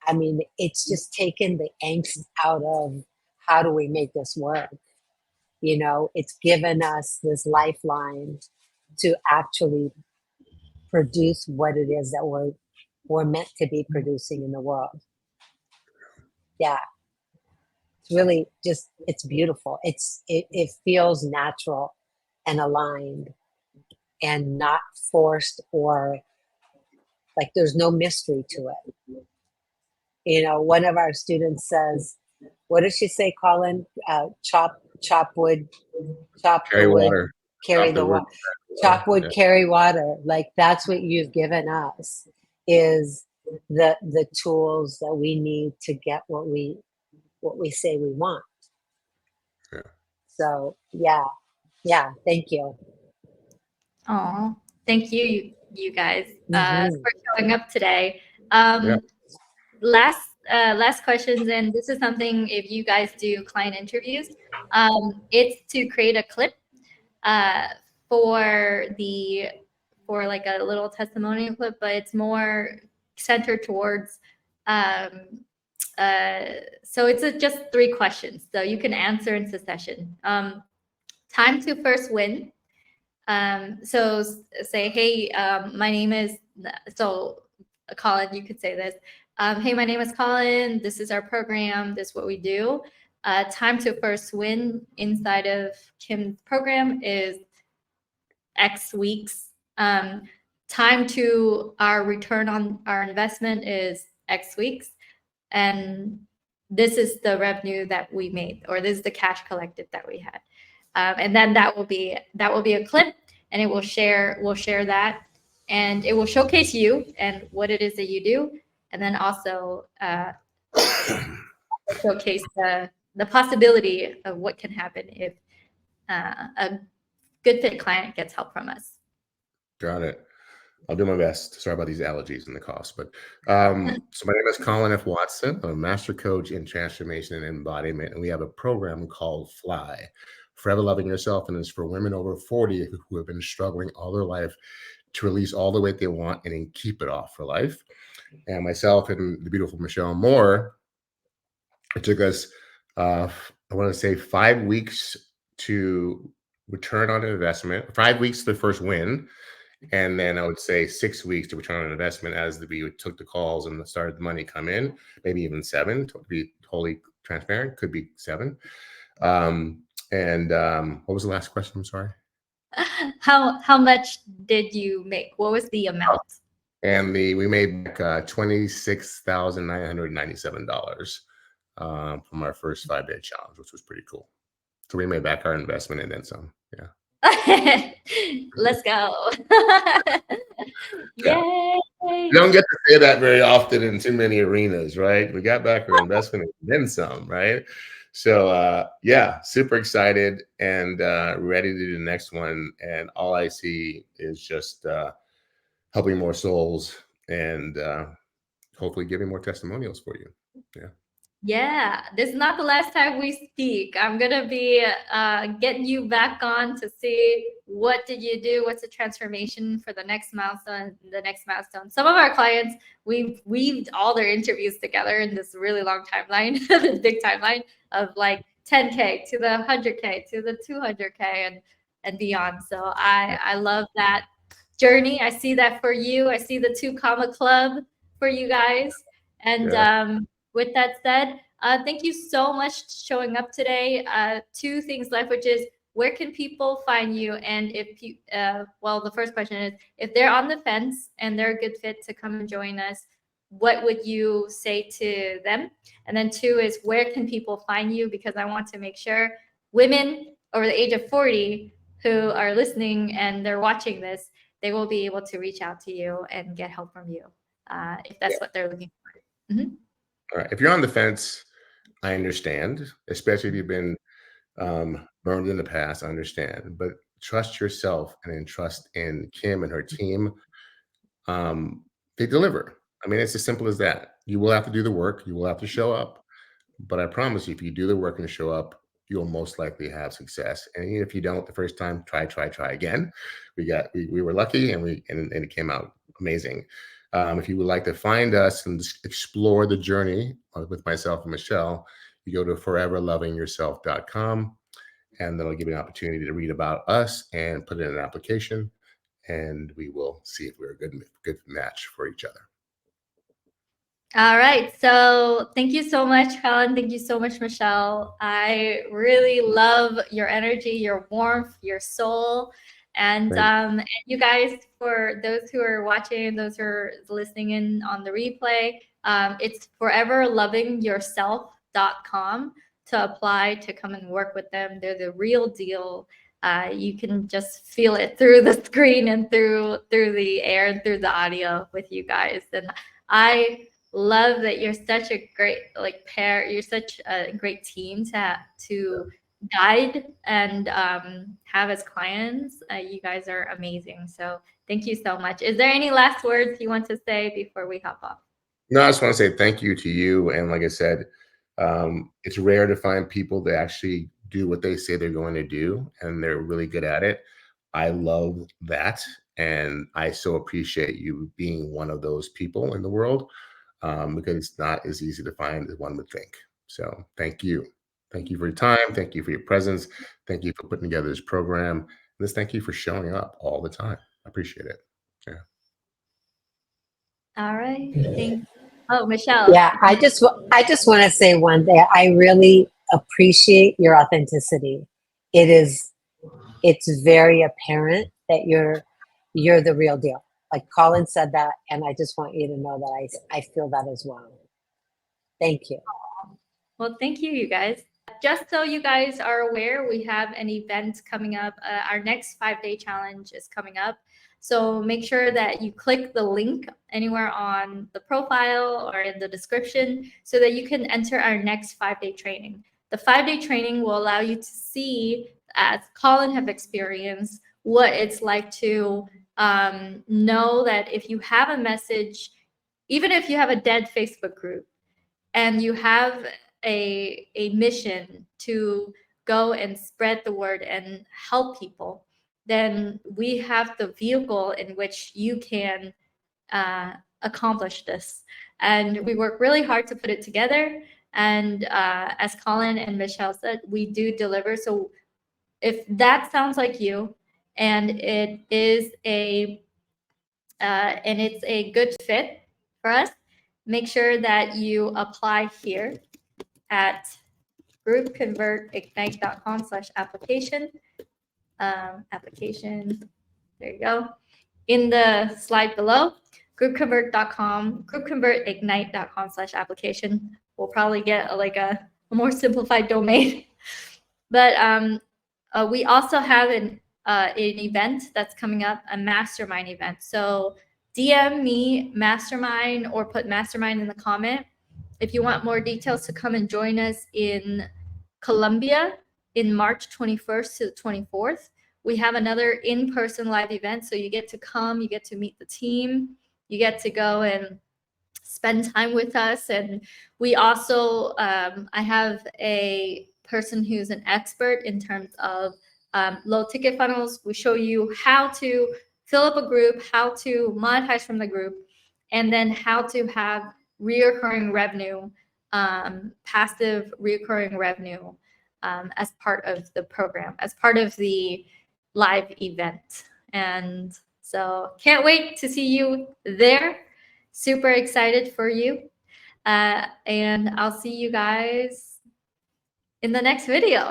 I mean, it's just taken the angst out of how do we make this work? It's given us this lifeline to actually produce what it is that we're meant to be producing in the world. Yeah, it's really just it's beautiful. It feels natural and aligned and not forced or like there's no mystery to it. One of our students says, what does she say, Colin? Chop wood, chop Carry the wood, water. carry Chop the the wood. water. Chop wood, Yeah. carry water. Like that's what you've given us is the tools that we need to get what we say we want. Yeah. So thank you. Oh, thank you guys, Mhm. for showing up today. Yeah. Last questions, and this is something if you guys do client interviews, it's to create a clip uh, for like a little testimonial clip, but it's more centered towards. So it's just 3 questions, so you can answer in succession. Time to first win. So say, hey, my name is, so Colin, you could say this. Hey, my name is Colin. This is our program. This is what we do. Time to first win inside of Kim's program is X weeks. Time to our return on our investment is X weeks. And this is the revenue that we made, or this is the cash collected that we had. And then that will be a clip, and it will share that, and it will showcase you and what it is that you do, and then also showcase the possibility of what can happen if a good fit client gets help from us. Got it. I'll do my best. Sorry about these allergies and the cost, but so my name is Colin F. Watson. I'm a master coach in transformation and embodiment, and we have a program called Fly, Forever Loving Yourself, and it's for women over 40 who have been struggling all their life to release all the weight they want and then keep it off for life. And myself and the beautiful Michelle Moore, it took us, I want to say 5 weeks to return on investment, 5 weeks to the first win. And then I would say 6 weeks to return on investment as we took the calls and started the money come in, maybe even 7 to be totally transparent, could be 7. What was the last question? I'm sorry. How much did you make? What was the amount? And we made back $26,997 from our first 5-day challenge, which was pretty cool. So we made back our investment and then some. Yeah. Let's go. Yeah. Yay. You don't get to say that very often in too many arenas, right? We got back our investment and then some, right? So yeah, super excited and ready to do the next one. And all I see is just helping more souls and hopefully giving more testimonials for you. Yeah. Yeah, this is not the last time we speak. I'm gonna be getting you back on to see what did you do, what's the transformation for the next milestone, Some of our clients, we've weaved all their interviews together in this really long timeline, this big timeline of like 10K to the 100K to the 200K and beyond. So I love that journey. I see that for you. I see the 2 comma club for you guys. And Yeah. with that said, Thank you so much for showing up today. 2 things left, which is where can people find you? And if you, well, the first question is if they're on the fence and they're a good fit to come and join us, what would you say to them? And then 2 is where can people find you? Because I want to make sure women over the age of 40 who are listening and they're watching this, they will be able to reach out to you and get help from you if that's what they're looking for. Mm-hmm. All right. If you're on the fence, I understand, especially if you've been burned in the past, I understand. But trust yourself and then trust in Kim and her team. They deliver. I mean, it's as simple as that. You will have to do the work. You will have to show up. But I promise you, if you do the work and show up, you'll most likely have success. And even if you don't the first time, try again. We were lucky, and it came out amazing. If you would like to find us and just explore the journey with myself and Michelle, you go to foreverlovingyourself.com, and that'll give you an opportunity to read about us and put in an application, and we will see if we're a good match for each other. All right. So thank you so much, Colin. Thank you so much, Michelle. I really love your energy, your warmth, your soul. And you guys, for those who are watching, those who are listening in on the replay, it's foreverlovingyourself.com to apply to come and work with them. They're the real deal. You can just feel it through the screen and through the air and through the audio with you guys. And I love that you're such a great pair. You're such a great team to guide and have as clients. You guys are amazing. So thank you so much. Is there any last words you want to say before we hop off? No, I just want to say thank you to you. And like I said, it's rare to find people that actually do what they say they're going to do, and they're really good at it. I love that. And I so appreciate you being one of those people in the world, because it's not as easy to find as one would think. So thank you. Thank you for your time. Thank you for your presence. Thank you for putting together this program. And just thank you for showing up all the time. I appreciate it. Yeah. All right. Thank you. Oh, Michelle. Yeah, I just want to say one thing. I really appreciate your authenticity. It's very apparent that you're the real deal. Like Colin said that, and I just want you to know that I feel that as well. Thank you. Well, thank you, you guys. Just so you guys are aware, we have an event coming up. Our next 5-day challenge is coming up. So make sure that you click the link anywhere on the profile or in the description so that you can enter our next 5-day training. The 5-day training will allow you to see, as Colin have experienced, what it's like to know that if you have a message, even if you have a dead Facebook group and you have a mission to go and spread the word and help people, then we have the vehicle in which you can accomplish this. And we work really hard to put it together. And as Colin and Michelle said, we do deliver. So if that sounds like you, and it's a good fit for us, make sure that you apply here at groupconvertignite.com/application. Application, there you go. In the slide below, groupconvert.com, groupconvertignite.com/application. We'll probably get a more simplified domain. But we also have an event that's coming up, a mastermind event. So DM me mastermind or put mastermind in the comment if you want more details to come and join us in Colombia in March 21st to the 24th. We have another in-person live event. So you get to come, you get to meet the team, you get to go and spend time with us. And we also, I have a person who's an expert in terms of low ticket funnels. We show you how to fill up a group, how to monetize from the group, and then how to have reoccurring revenue, passive reoccurring revenue as part of the program, as part of the live event. And so can't wait to see you there. Super excited for you. And I'll see you guys in the next video.